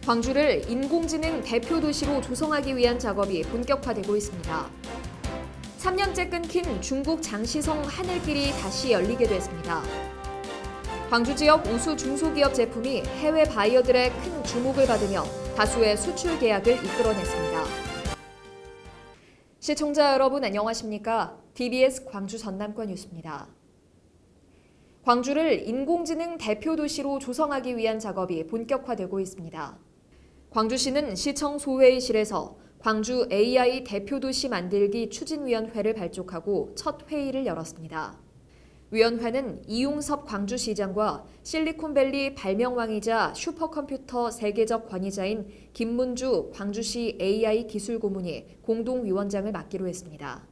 광주를 인공지능 대표 도시로 조성하기 위한 작업이 본격화되고 있습니다. 3년째 끊긴 중국 장시성 하늘길이 다시 열리게 됐습니다. 광주 지역 우수 중소기업 제품이 해외 바이어들의 큰 주목을 받으며 다수의 수출 계약을 이끌어냈습니다. 시청자 여러분 안녕하십니까? TBS 광주 전남권 뉴스입니다. 광주를 인공지능 대표 도시로 조성하기 위한 작업이 본격화되고 있습니다. 광주시는 시청 소회의실에서 광주 AI 대표 도시 만들기 추진위원회를 발족하고 첫 회의를 열었습니다. 위원회는 이용섭 광주시장과 실리콘밸리 발명왕이자 슈퍼컴퓨터 세계적 권위자인 김문주 광주시 AI 기술고문이 공동위원장을 맡기로 했습니다.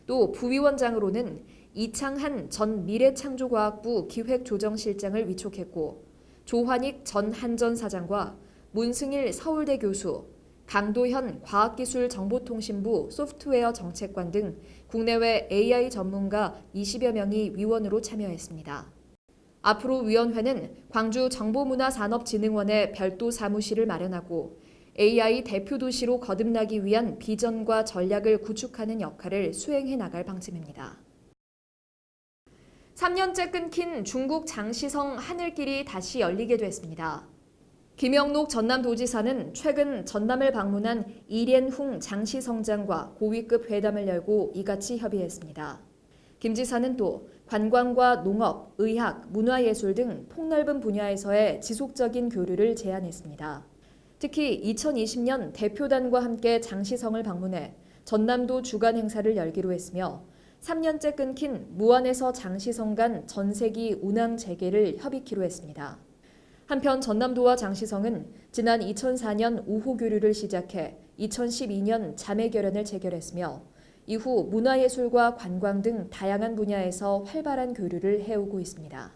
또 부위원장으로는 이창한 전 미래창조과학부 기획조정실장을 위촉했고 조환익 전 한전사장과 문승일 서울대 교수, 강도현 과학기술정보통신부 소프트웨어 정책관 등 국내외 AI 전문가 20여 명이 위원으로 참여했습니다. 앞으로 위원회는 광주 정보문화산업진흥원에 별도 사무실을 마련하고 AI 대표 도시로 거듭나기 위한 비전과 전략을 구축하는 역할을 수행해 나갈 방침입니다. 3년째 끊긴 중국 장시성 하늘길이 다시 열리게 됐습니다. 김영록 전남도지사는 최근 전남을 방문한 이련훈 장시성장과 고위급 회담을 열고 이같이 협의했습니다. 김 지사는 또 관광과 농업, 의학, 문화예술 등 폭넓은 분야에서의 지속적인 교류를 제안했습니다. 특히 2020년 대표단과 함께 장시성을 방문해 전남도 주간 행사를 열기로 했으며 3년째 끊긴 무안에서 장시성 간 전세기 운항 재개를 협의키로 했습니다. 한편 전남도와 장시성은 지난 2004년 우호 교류를 시작해 2012년 자매 결연을 체결했으며 이후 문화예술과 관광 등 다양한 분야에서 활발한 교류를 해오고 있습니다.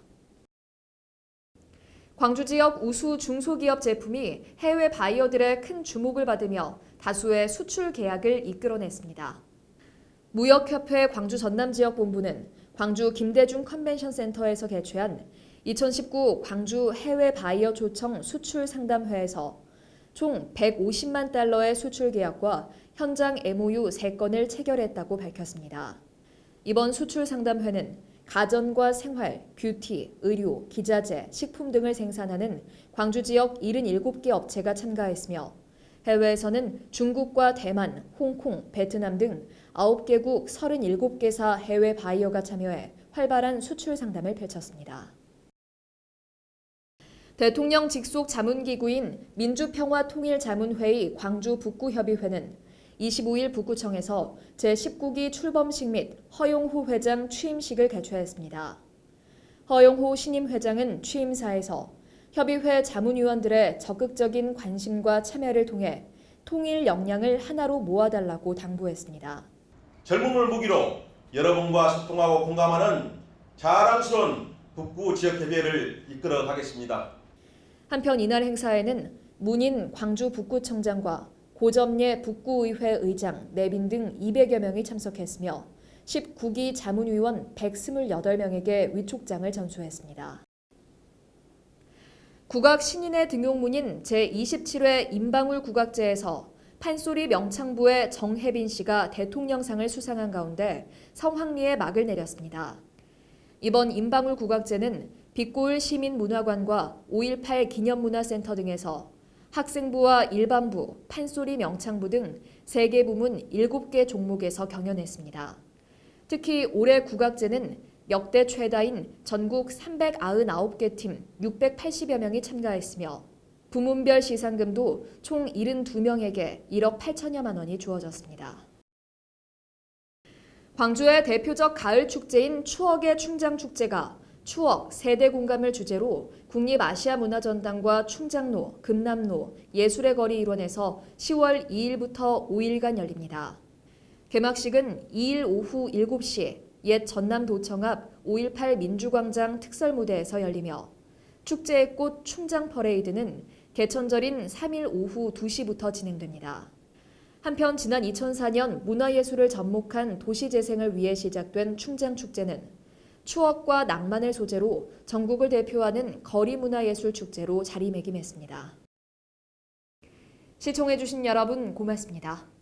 광주 지역 우수 중소기업 제품이 해외 바이어들의 큰 주목을 받으며 다수의 수출 계약을 이끌어냈습니다. 무역협회 광주 전남지역본부는 광주 김대중 컨벤션센터에서 개최한 2019 광주 해외 바이어 초청 수출 상담회에서 총 150만 달러의 수출 계약과 현장 MOU 3건을 체결했다고 밝혔습니다. 이번 수출 상담회는 가전과 생활, 뷰티, 의료, 기자재, 식품 등을 생산하는 광주 지역 77개 업체가 참가했으며 해외에서는 중국과 대만, 홍콩, 베트남 등 9개국 37개사 해외 바이어가 참여해 활발한 수출 상담을 펼쳤습니다. 대통령 직속 자문기구인 민주평화통일자문회의 광주 북구협의회는 25일 북구청에서 제19기 출범식 및 허용호 회장 취임식을 개최했습니다. 허용호 신임 회장은 취임사에서 협의회 자문위원들의 적극적인 관심과 참여를 통해 통일 역량을 하나로 모아달라고 당부했습니다. 젊음을 무기로 여러분과 소통하고 공감하는 자랑스러운 북구 지역협의회를 이끌어 가겠습니다. 한편 이날 행사에는 문인 광주 북구청장과 고점예 북구의회 의장, 내빈 등 200여 명이 참석했으며 19기 자문위원 128명에게 위촉장을 전수했습니다. 국악 신인의 등용문인 제27회 임방울 국악제에서 판소리 명창부의 정혜빈 씨가 대통령상을 수상한 가운데 성황리에 막을 내렸습니다. 이번 임방울 국악제는 빛고을 시민문화관과 5.18 기념문화센터 등에서 학생부와 일반부, 판소리 명창부 등 3개 부문 7개 종목에서 경연했습니다. 특히 올해 국악제는 역대 최다인 전국 399개 팀 680여 명이 참가했으며 부문별 시상금도 총 72명에게 1억 8천여만 원이 주어졌습니다. 광주의 대표적 가을 축제인 추억의 충장축제가 추억, 세대 공감을 주제로 국립아시아문화전당과 충장로, 금남로, 예술의 거리 일원에서 10월 2일부터 5일간 열립니다. 개막식은 2일 오후 7시 옛 전남도청 앞 5.18 민주광장 특설무대에서 열리며 축제의 꽃 충장 퍼레이드는 개천절인 3일 오후 2시부터 진행됩니다. 한편 지난 2004년 문화예술을 접목한 도시재생을 위해 시작된 충장축제는 추억과 낭만을 소재로 전국을 대표하는 거리문화예술축제로 자리매김했습니다. 시청해주신 여러분 고맙습니다.